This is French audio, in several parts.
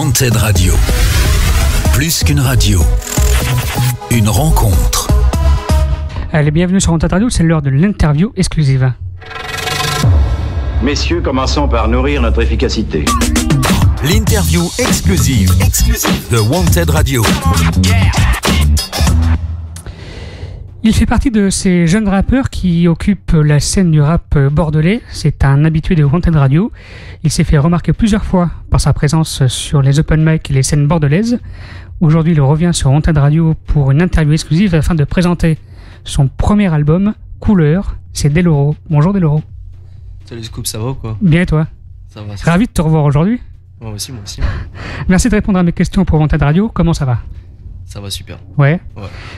Wanted Radio. Plus qu'une radio, une rencontre. Allez, bienvenue sur Wanted Radio, c'est l'heure de l'interview exclusive. Messieurs, commençons par nourrir notre efficacité. L'interview exclusive de Wanted Radio. Il fait partie de ces jeunes rappeurs qui occupent la scène du rap bordelais. C'est un habitué de Wanted Radio. Il s'est fait remarquer plusieurs fois par sa présence sur les open mic et les scènes bordelaises. Aujourd'hui, il revient sur Wanted Radio pour une interview exclusive afin de présenter son premier album, Couleur. C'est Deloro. Bonjour Deloro. Salut Scoop, ça va ou quoi? Bien et toi? Ça va. Ravi de te revoir aujourd'hui. Moi aussi. Merci de répondre à mes questions pour Wanted Radio. Comment ça va? Ça va super. Ouais.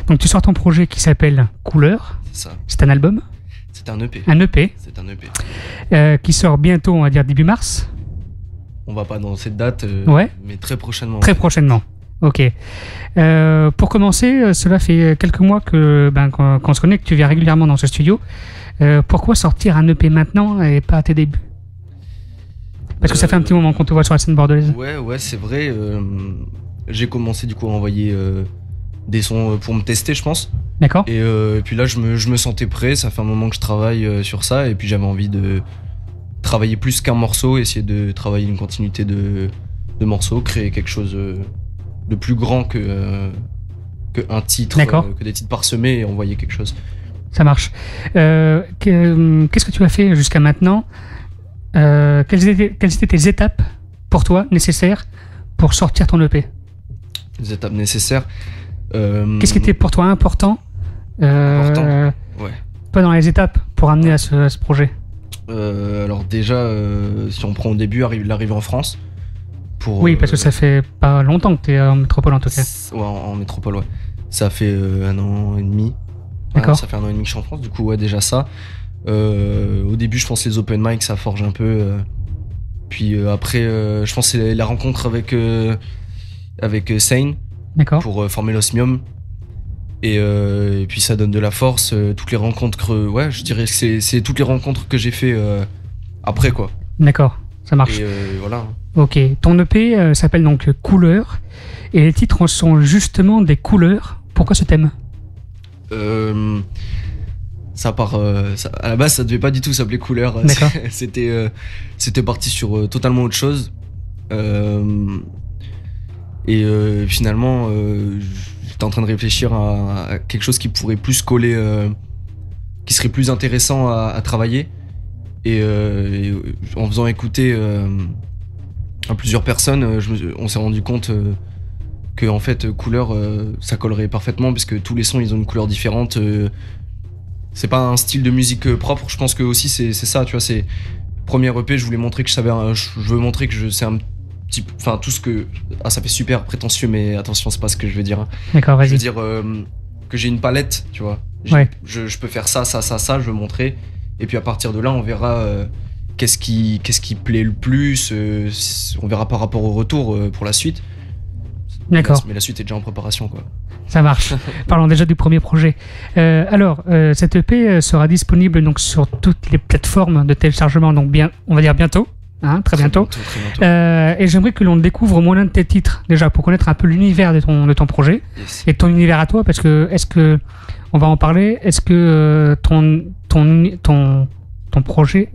Donc tu sors ton projet qui s'appelle Couleur. C'est ça. C'est un album? C'est un EP. Un EP. C'est un EP. Qui sort bientôt, on va dire début mars. On va pas dans cette date, ouais. Mais très prochainement. Très prochainement. Ok. Pour commencer, cela fait quelques mois qu'on se connaît, que tu viens régulièrement dans ce studio. Pourquoi sortir un EP maintenant et pas à tes débuts? Parce que ça fait un petit moment qu'on te voit sur la scène bordelaise. Ouais, c'est vrai. J'ai commencé du coup à envoyer des sons pour me tester, je pense. D'accord. Et puis là, je me sentais prêt. Ça fait un moment que je travaille sur ça. Et puis j'avais envie de travailler plus qu'un morceau, essayer de travailler une continuité de morceaux, créer quelque chose de plus grand que un titre, que des titres parsemés et envoyer quelque chose. Ça marche. Qu'est-ce que tu as fait jusqu'à maintenant? Quelles étaient tes étapes pour toi nécessaires pour sortir ton EP? Les étapes nécessaires. Qu'est-ce qui était pour toi important? Ouais. Pas dans les étapes pour amener à ce projet. Alors déjà, si on prend au début, l'arrivée en France. Oui, parce que ça fait pas longtemps que tu es en métropole en tout cas. Ouais, en métropole, ouais. Ça fait 1 an et demi. D'accord. Ça fait 1 an et demi que je suis en France, du coup, ouais, déjà ça. Au début, je pense que les open mic, ça forge un peu. Puis après, je pense que c'est la rencontre avec Sane. D'accord. Pour former l'osmium. Et puis ça donne de la force. Toutes les rencontres, ouais, je dirais que c'est toutes les rencontres que j'ai fait après, quoi. D'accord, ça marche. Et voilà. Ok, ton EP s'appelle donc Couleur. Et les titres sont justement des couleurs. Pourquoi ce thème? Ça part. À la base, ça devait pas du tout s'appeler Couleur. D'accord. C'était parti sur totalement autre chose. Et finalement, j'étais en train de réfléchir à quelque chose qui pourrait plus coller, qui serait plus intéressant à travailler. Et en faisant écouter à plusieurs personnes, on s'est rendu compte que en fait, Couleur, ça collerait parfaitement parce que tous les sons, ils ont une couleur différente. C'est pas un style de musique propre. Je pense que aussi c'est ça, tu vois. C'est premier EP, je voulais montrer que je veux montrer que je sais un petit peu, enfin tout ce que ça fait super prétentieux, mais attention, c'est pas ce que je veux dire. D'accord, vas-y. Je veux dire que j'ai une palette, tu vois. Ouais. Je peux faire ça, je veux montrer. Et puis à partir de là, on verra qu'est-ce qui plaît le plus. On verra par rapport au retour pour la suite. D'accord. Mais la suite est déjà en préparation, quoi. Ça marche. Parlons déjà du premier projet. Alors, cette EP sera disponible donc sur toutes les plateformes de téléchargement, donc on va dire bientôt, hein, très bientôt. Et j'aimerais que l'on découvre au moins l'un de tes titres, déjà pour connaître un peu l'univers de ton projet. Yes. Et ton univers à toi, parce que est-ce que on va en parler? Est-ce que ton projet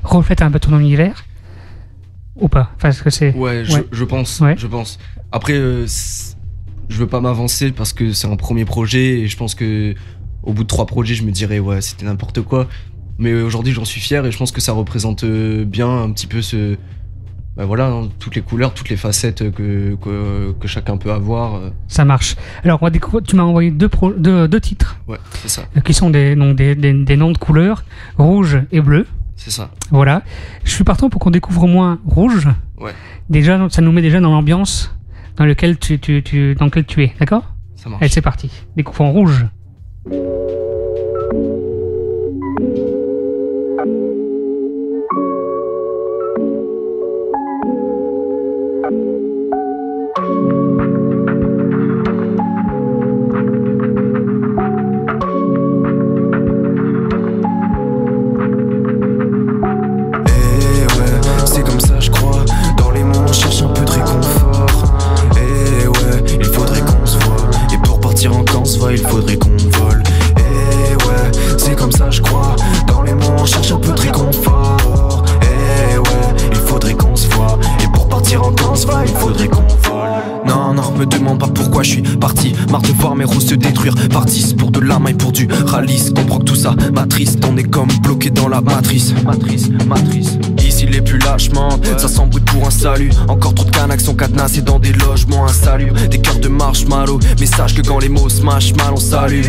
reflète un peu ton univers ou pas? Parce que c'est. Ouais, je pense. Ouais. Je pense. Après, je veux pas m'avancer parce que c'est un premier projet et je pense que au bout de 3 projets, je me dirais ouais, c'était n'importe quoi. Mais aujourd'hui, j'en suis fier et je pense que ça représente bien un petit peu toutes les couleurs, toutes les facettes que chacun peut avoir. Ça marche. Alors, on va découvrir. Tu m'as envoyé deux titres. Ouais, c'est ça. Qui sont des noms de couleurs, rouge et bleu. C'est ça. Voilà. Je suis partant pour qu'on découvre au moins rouge. Ouais. Déjà, ça nous met déjà dans l'ambiance dans laquelle tu es. D'accord? Ça marche. Allez, c'est parti. Découvrons rouge. C'est comme ça, je crois. Dans les mots, on cherche un peu de réconfort. mes roses se détruire. Partissent pour de la main et pour du ralice. Comprends que tout ça m'attriste, on est comme bloqué dans la matrice. Matrice. Ici les plus lâchement, ça s'embrouille pour un salut. Encore trop de canaques sont cadenassés dans des logements insalubres. Des cœurs de marshmallow, mais sache que quand les mots smash mal on s'allume.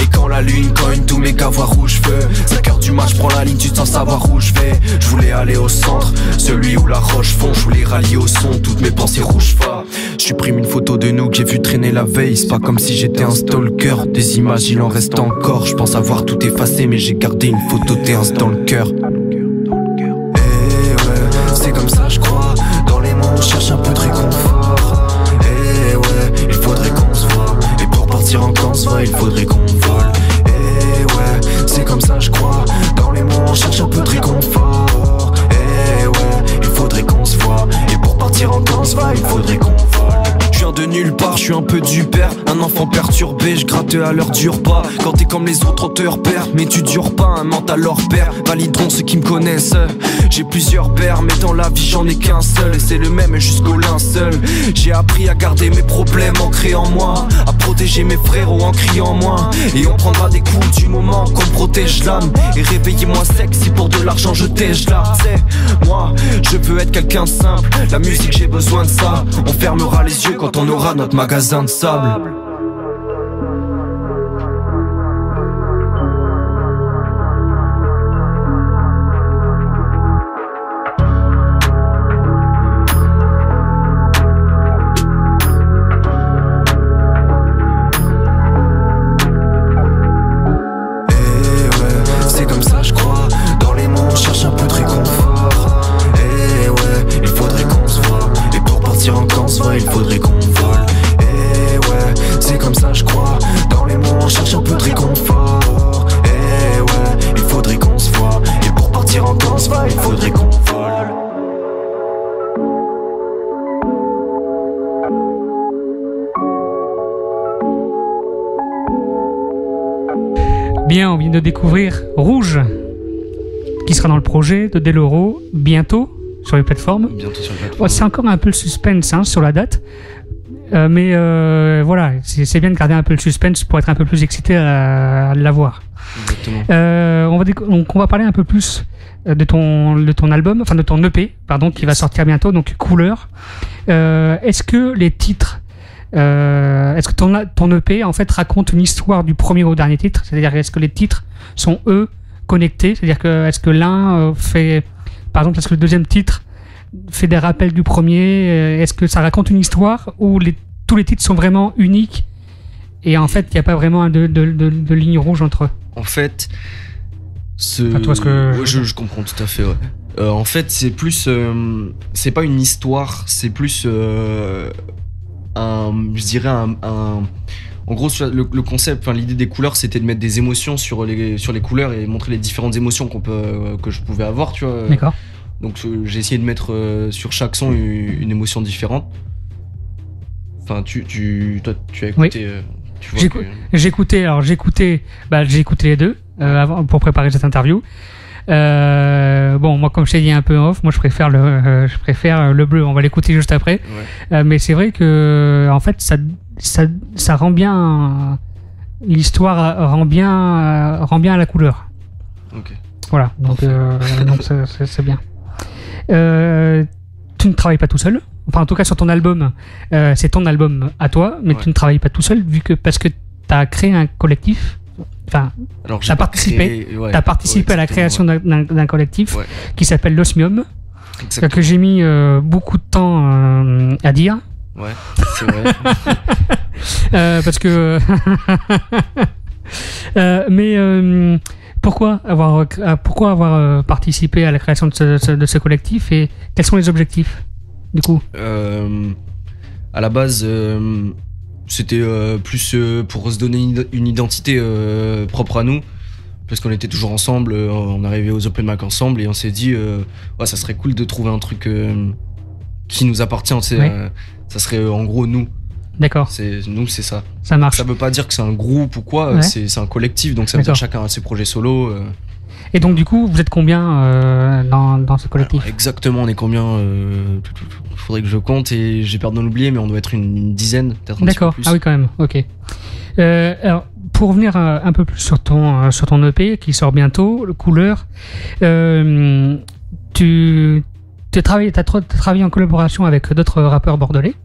Et quand la lune cogne, tous mes gars voient rouge feu. 5h du match, prends la ligne, tu te sens savoir où je vais. Je voulais aller au centre, celui où la roche fond. Je voulais rallier au son, toutes mes pensées rouges fa. Je supprime une photo de nous que j'ai vu traîner la veille. C'est pas comme si j'étais un stalker. Des images il en reste encore. Je pense avoir tout effacé, mais j'ai gardé une photo T1 dans le cœur. Eh ouais, c'est comme ça je crois. Dans les mots on cherche un peu de réconfort. Eh ouais, il faudrait qu'on se voit. Et pour partir en camp se voit, il faudrait qu'on vole. Eh ouais, c'est comme ça je crois. Dans les mots on cherche un peu de réconfort. Eh ouais, il faudrait qu'on se voit. Et pour partir en camp se voit, il faudrait qu'on vole. Je viens de nulle part, je suis un peu du père. Un enfant perturbé, je gratte à l'heure du repas. Quand t'es comme les autres, on te repère. Mais tu dures pas, un mental leur père. Valideront ceux qui me connaissent. J'ai plusieurs pères, mais dans la vie j'en ai qu'un seul. Et c'est le même jusqu'au linceul. J'ai appris à garder mes problèmes ancrés en moi, à protéger mes frérots en criant moins. Et on prendra des coups du moment qu'on protège l'âme. Et réveillez-moi sexy pour de l'argent je tèche là. C'est moi, je veux être quelqu'un de simple. La musique j'ai besoin de ça. On fermera les yeux quand on aura notre magasin de sable. Bien, on vient de découvrir Rouge, qui sera dans le projet de Deloro bientôt sur les plateformes. Bientôt sur les plateformes. Ouais, c'est encore un peu le suspense hein, sur la date. Mais voilà, c'est bien de garder un peu le suspense pour être un peu plus excité à l'avoir. Exactement. On va parler un peu plus de ton album, enfin de ton EP, pardon, qui va sortir bientôt, donc Couleur. Est-ce que les titres, est-ce que ton EP en fait raconte une histoire du premier au dernier titre? C'est-à-dire est-ce que les titres sont eux connectés? C'est-à-dire que est-ce que l'un fait, par exemple, est-ce que le deuxième titre fait des rappels du premier? Est-ce que ça raconte une histoire ou tous les titres sont vraiment uniques et en fait il n'y a pas vraiment de ligne rouge entre eux? En fait, je comprends tout à fait. Ouais. En fait, c'est plus, c'est pas une histoire, c'est plus je dirais en gros, le concept, enfin l'idée des couleurs, c'était de mettre des émotions sur les couleurs et montrer les différentes émotions que je pouvais avoir, tu vois. D'accord. Donc j'ai essayé de mettre sur chaque son une émotion différente. Enfin, toi, tu as écouté. Oui. J'ai écouté les deux pour préparer cette interview. Bon, moi, comme je t'ai dit un peu en off, moi je préfère le bleu. On va l'écouter juste après. Ouais. Mais c'est vrai que en fait, ça rend bien l'histoire, rend bien à la couleur. Ok. Voilà. Donc c'est bien. Tu ne travailles pas tout seul. Enfin, en tout cas, sur ton album, c'est ton album à toi, mais tu ne travailles pas tout seul parce que tu as créé un collectif. Enfin, tu as participé à la création d'un collectif qui s'appelle l'Osmium, que j'ai mis beaucoup de temps à dire. Ouais, c'est vrai. Parce que. Mais pourquoi avoir participé à la création de ce collectif et quels sont les objectifs du coup? À la base, c'était plus pour se donner une identité propre à nous, parce qu'on était toujours ensemble, on arrivait aux open mic ensemble et on s'est dit ça serait cool de trouver un truc qui nous appartient, ça serait en gros nous. D'accord. Nous, c'est ça. Ça marche. Ça veut pas dire que c'est un groupe ou quoi, c'est un collectif, donc ça veut dire que chacun a ses projets solo. Et donc du coup, vous êtes combien dans ce collectif? Alors, exactement, on est combien? Faudrait que je compte et j'ai peur de l'oublier, mais on doit être une dizaine, peut-être un D'accord. petit peu plus. Ah oui, quand même. Ok. Alors, pour revenir un peu plus sur ton EP qui sort bientôt, le Couleur, tu as travaillé en collaboration avec d'autres rappeurs bordelais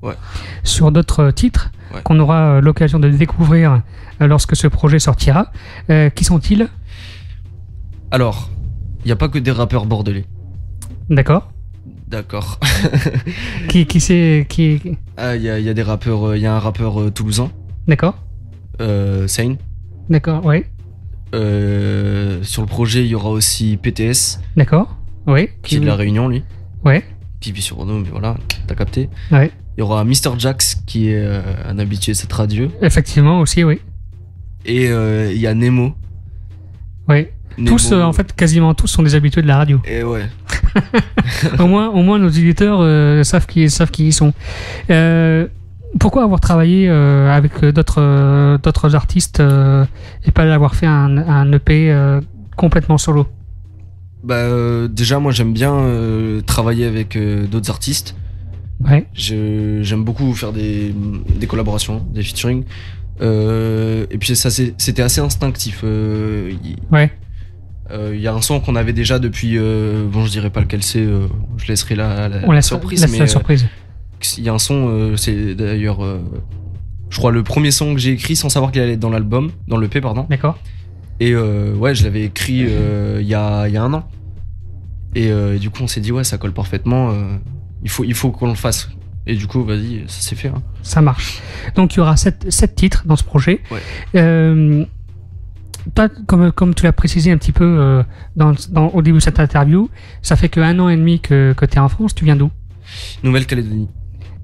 sur d'autres titres qu'on aura l'occasion de découvrir lorsque ce projet sortira. Qui sont-ils ? Alors, il n'y a pas que des rappeurs bordelais. D'accord. Qui c'est qui... Ah, il y a des rappeurs, il y a un rappeur toulousain. D'accord. Sane. D'accord, ouais. Sur le projet, il y aura aussi PTS. D'accord, ouais. Qui est de la Réunion, lui. Ouais. Qui vit sur Renault, mais voilà, t'as capté. Ouais. Il y aura Mr. Jax, qui est un habitué de cette radio. Effectivement, aussi, oui. Et il y a Nemo. Ouais. Nemo. Tous, en fait, quasiment tous sont des habitués de la radio. Et ouais. au moins, nos éditeurs savent qui ils sont. Pourquoi avoir travaillé avec d'autres artistes et pas avoir fait un EP complètement solo ? Déjà, moi, j'aime bien travailler avec d'autres artistes. Ouais. J'aime beaucoup faire des collaborations, des featuring. Et puis ça, c'était assez instinctif. Ouais. Il y a un son qu'on avait déjà depuis. Bon, je dirais pas lequel c'est. Je laisserai la surprise. La surprise. Il y a un son, c'est d'ailleurs, je crois, le premier son que j'ai écrit sans savoir qu'il allait être dans l'album, dans l'EP, pardon. D'accord. Et ouais, je l'avais écrit il y a 1 an. Et du coup, on s'est dit, ouais, ça colle parfaitement. Il faut qu'on le fasse. Et du coup, vas-y, ça s'est fait. Hein. Ça marche. Donc, il y aura 7 titres dans ce projet. Ouais. Toi, comme tu l'as précisé un petit peu au début de cette interview, ça fait que 1 an et demi que tu es en France. Tu viens d'où ? Nouvelle-Calédonie.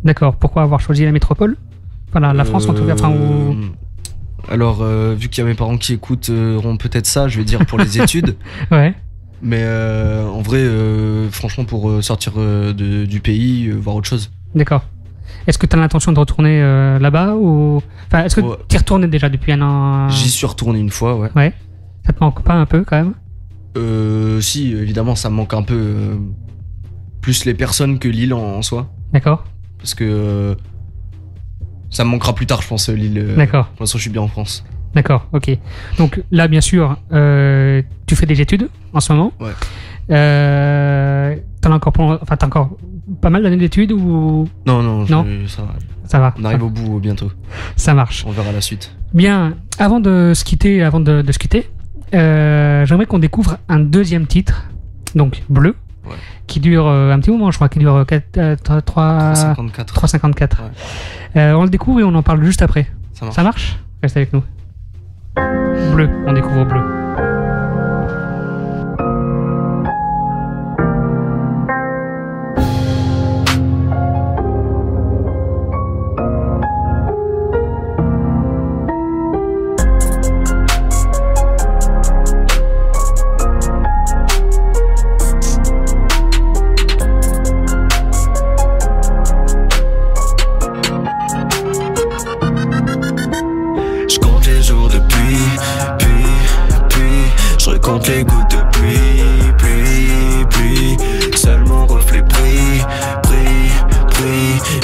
D'accord. Pourquoi avoir choisi la métropole ? Voilà, la France en tout cas. Alors, vu qu'il y a mes parents qui écouteront peut-être ça, je vais dire pour les études. Ouais. Mais en vrai, franchement, pour sortir du pays, voir autre chose. D'accord. Est-ce que tu as l'intention de retourner là-bas ou... Enfin, est-ce que tu y es retourné déjà depuis 1 an ? J'y suis retourné une fois, ouais. Ouais. Ça te manque pas un peu quand même ? Si, évidemment, ça me manque un peu. Plus les personnes que l'île en soi. D'accord. Parce que ça me manquera plus tard, je pense, l'île. D'accord. Pour l'instant, je suis bien en France. D'accord, ok. Donc là, bien sûr, tu fais des études en ce moment. Ouais. T'as encore pas mal d'années d'études ou... Non, ça va. Ça va. On arrive au bout bientôt. Ça marche. On verra la suite. Bien, avant de se quitter, j'aimerais qu'on découvre un deuxième titre, donc Bleu, qui dure un petit moment, je crois, qui dure 3,54. Ouais. On le découvre et on en parle juste après. Ça marche ? Reste avec nous. Bleu, on découvre Bleu. Compte les gouttes de pluie. Seul mon reflet brille.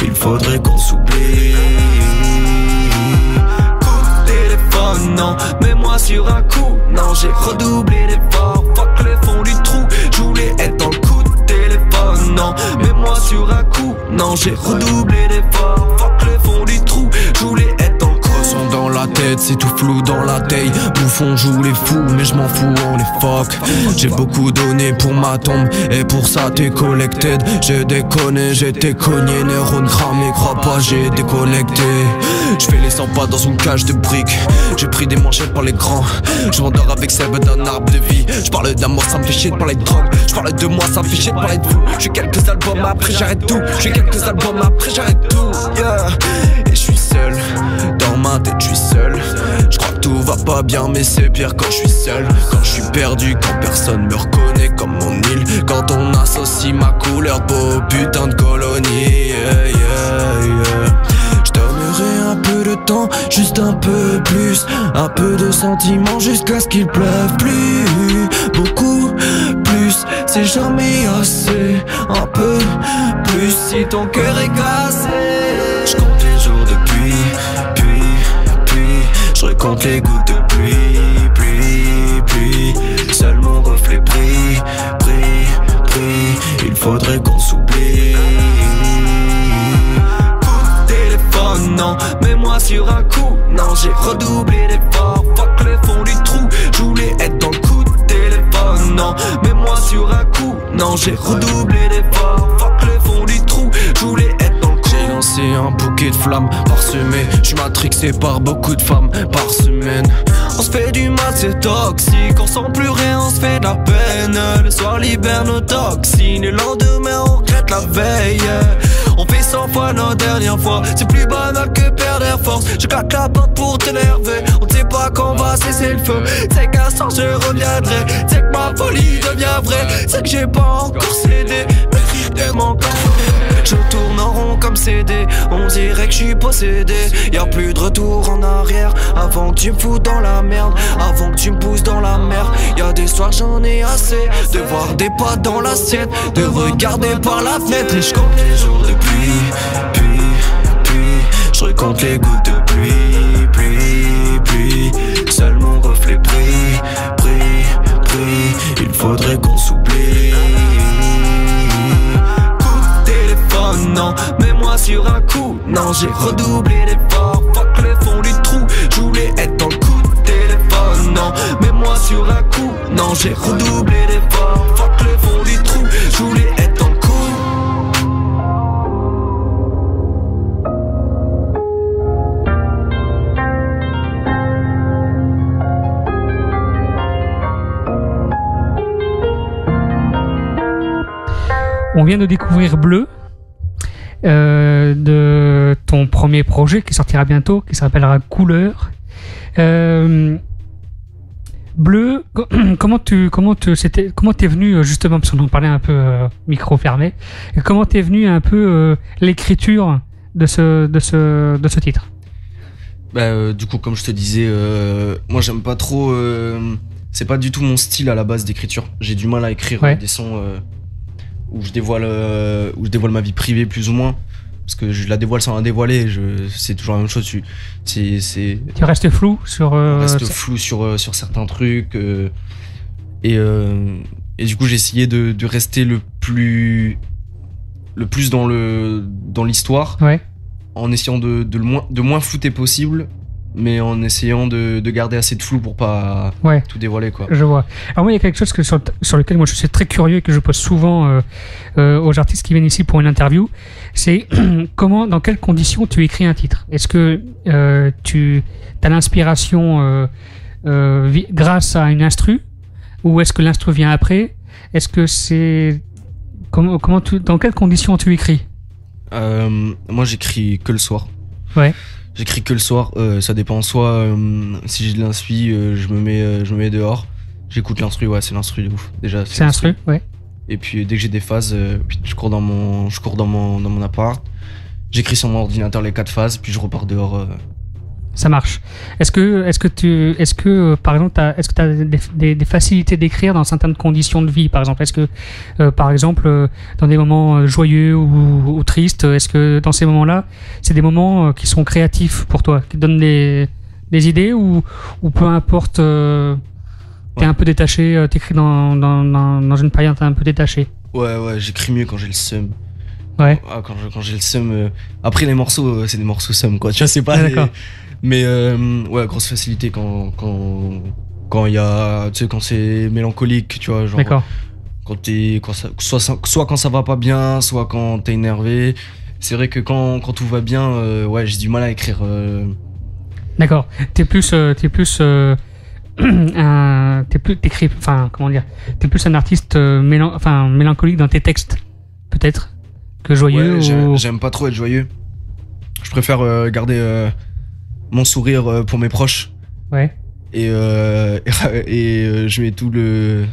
Il faudrait qu'on s'oublie. Coup de téléphone, non, mets-moi sur un coup. Non, j'ai redoublé l'effort. Fuck le fond du trou. Je voulais être dans le coup de téléphone, non, mets-moi sur un coup. Non, j'ai redoublé l'effort. Fuck le fond du trou. Je voulais être dans le coup. Son dans la tête, c'est tout flou dans la taille. Bouffon joue les fous, mais je m'en fous, on les fuck. J'ai beaucoup donné pour ma tombe, et pour ça t'es collected. J'ai déconné, j'étais cogné, neurones cramés, crois pas, j'ai déconnecté. J'fais les 100 pas dans une cage de briques. J'ai pris des manchettes par les grands. Je m'endors avec celle d'un arbre de vie. J'parle d'amour, ça me fait chier de parler de drogue. J'parle de moi, ça me fait chier de parler de vous. J'ai quelques albums, après j'arrête tout. J'ai quelques albums, après j'arrête tout, yeah. Et j'suis seul, dans ma tête j'suis seul. J'crois que tout va pas bien, mais c'est pire quand j'suis seul. Quand j'suis perdu, quand personne me reconnaît comme mon île. Quand on associe ma couleur de beau putain de colonie, yeah. J'donnerai un peu de temps, juste un peu plus. Un peu de sentiments jusqu'à ce qu'il pleuve plus. Beaucoup plus, c'est jamais assez. Un peu plus si ton cœur est cassé. J'compte les jours de pluie. compte les gouttes de pluie, pluie, pluie. Seul mon reflet brille, brille, brille. Il faudrait qu'on s'oublie. Coup de téléphone, non, mets-moi sur un coup. Non, j'ai redoublé d'efforts. Fuck le fond du trou, je voulais être dans le coup de téléphone. Non, mets-moi sur un coup. Non, j'ai redoublé d'efforts. Fuck le fond du trou, je voulais être dans le coup. J'ai lancé un bouquet de flammes parsemé. J'suis matrixé par beaucoup de femmes par semaine. On se fait du mal, c'est toxique. On sent plus rien, on se fait de la peine. Le soir libère nos toxines. Le lendemain on regrette la veille. On fait 100 fois nos dernières fois. C'est plus banal que perdre air force. Je claque la porte pour t'énerver. On ne sait pas quand va cesser le feu. C'est qu'un soir je reviendrai. C'est que ma folie devient vraie. C'est que j'ai pas encore cédé. Mais si t'aimes encore. Je tourne en rond comme CD. On dirait que je suis possédé. Y'a plus de retour en arrière. Avant que tu me foutes dans la merde. Avant que tu me pousses dans la mer. Y'a des soirs j'en ai assez de voir des potes dans l'assiette. De regarder par la fenêtre. Et je compte les jours de pluie, pluie, pluie. Je recompte les gouttes de pluie, pluie, pluie. Seul mon reflet brille, brille, brille. Il faudrait qu'on s'oublie. Non, mets-moi sur un coup. Non, j'ai redoublé d'efforts. Fuck le fond du trou, je voulais être dans le coup de téléphone. Non, mets-moi sur un coup. Non, j'ai redoublé d'efforts. Fuck le fond du trou, je voulais être dans le coup. On vient de découvrir Bleu. De ton premier projet qui sortira bientôt, qui s'appellera Couleur. Bleu, comment t'es venu justement, parce qu'on en parlait un peu micro fermé, et comment t'es venu un peu l'écriture de ce titre? Du coup, comme je te disais, moi j'aime pas trop. C'est pas du tout mon style à la base d'écriture. J'ai du mal à écrire des sons où je dévoile ma vie privée plus ou moins, parce que je la dévoile sans la dévoiler. C'est toujours la même chose. Tu restes flou sur sur certains trucs, et du coup j'ai essayé de rester le plus dans l'histoire, en essayant de moins flouter possible, mais en essayant de garder assez de flou pour pas tout dévoiler, quoi. Je vois. Alors moi, il y a quelque chose sur lequel moi je suis très curieux et que je pose souvent aux artistes qui viennent ici pour une interview, c'est dans quelles conditions tu écris un titre. Est-ce que tu as l'inspiration grâce à une instru, ou est-ce que l'instru vient après? Est-ce que c'est dans quelles conditions tu écris? Moi, j'écris que le soir. Ouais. J'écris que le soir, ça dépend. Soit si j'ai de l'instru, je me mets dehors, j'écoute l'instru, c'est l'instru de ouf. Déjà, c'est l'instru, ouais. Et puis dès que j'ai des phases, je cours dans mon appart, j'écris sur mon ordinateur les 4 phases, puis je repars dehors. Ça marche. Est-ce que par exemple, tu as des facilités d'écrire dans certaines conditions de vie, par exemple? Est-ce que, par exemple, dans des moments joyeux ou tristes, est-ce que dans ces moments-là, c'est des moments qui sont créatifs pour toi, qui te donnent des idées, ou peu importe, t'es un peu détaché, t'écris dans une période un peu détaché? Ouais, j'écris mieux quand j'ai le seum. Ouais. Quand j'ai le seum. Après, les morceaux, c'est des morceaux seum, quoi. Tu vois, c'est pas. D'accord. Mais grosse facilité quand il y a, tu sais, quand c'est mélancolique, tu vois, genre. D'accord. Soit quand ça va pas bien, soit quand t'es énervé. C'est vrai que quand tout va bien, j'ai du mal à écrire. D'accord. T'es plus un artiste mélancolique dans tes textes, peut-être, que joyeux. J'aime pas trop être joyeux. Je préfère garder mon sourire pour mes proches. Ouais. Et je mets tout le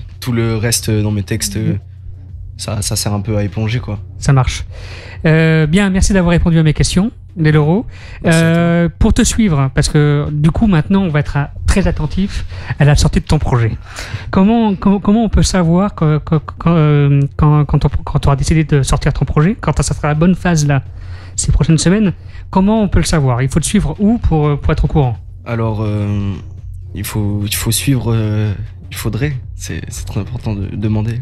reste dans mes textes. Ça sert un peu à éponger, quoi. Ça marche. Bien, merci d'avoir répondu à mes questions, Deloro. Pour te suivre, parce que du coup maintenant on va être très attentif à la sortie de ton projet. Comment on peut savoir quand tu auras décidé de sortir ton projet, quand ça sera la bonne phase là, ces prochaines semaines? Comment on peut le savoir? Il faut te suivre où pour être au courant? Alors, il faut suivre. Il faudrait. C'est très important de demander.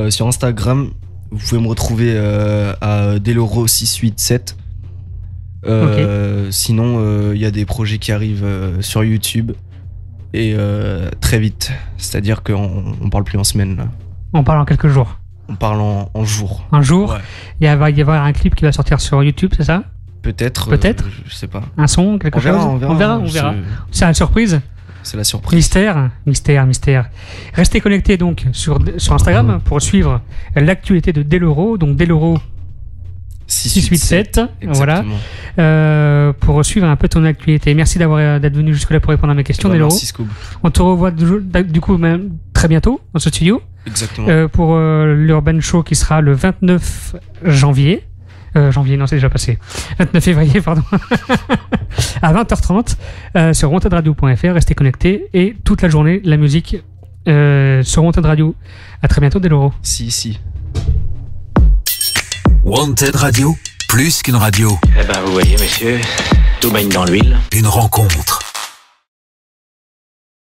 Sur Instagram, vous pouvez me retrouver à Deloro687. Sinon, il y a des projets qui arrivent sur YouTube et très vite. C'est-à-dire qu'on parle plus en semaine là. On parle en quelques jours. On parle en jours. Un jour. Ouais. Il va y avoir un clip qui va sortir sur YouTube, c'est ça? Peut-être. Je sais pas. Un son, quelque chose. On verra. C'est une surprise. C'est la surprise. Mystère. Restez connectés donc sur Instagram pour suivre l'actualité de Deloro. Donc Deloro 687. Voilà. Pour suivre un peu ton actualité. Merci d'être venu jusque là pour répondre à mes questions, Deloro. Merci, Scoob. On te revoit du coup même très bientôt dans ce studio. Exactement. Pour l'Urban Show qui sera le 29 janvier. Non, c'est déjà passé. 29 février, pardon. À 20h30 sur wantedradio.fr. Restez connectés et toute la journée, la musique sur Wanted Radio. À très bientôt, Deloro. Si. Wanted Radio, plus qu'une radio. Eh ben, vous voyez, messieurs, tout baigne dans l'huile. Une rencontre.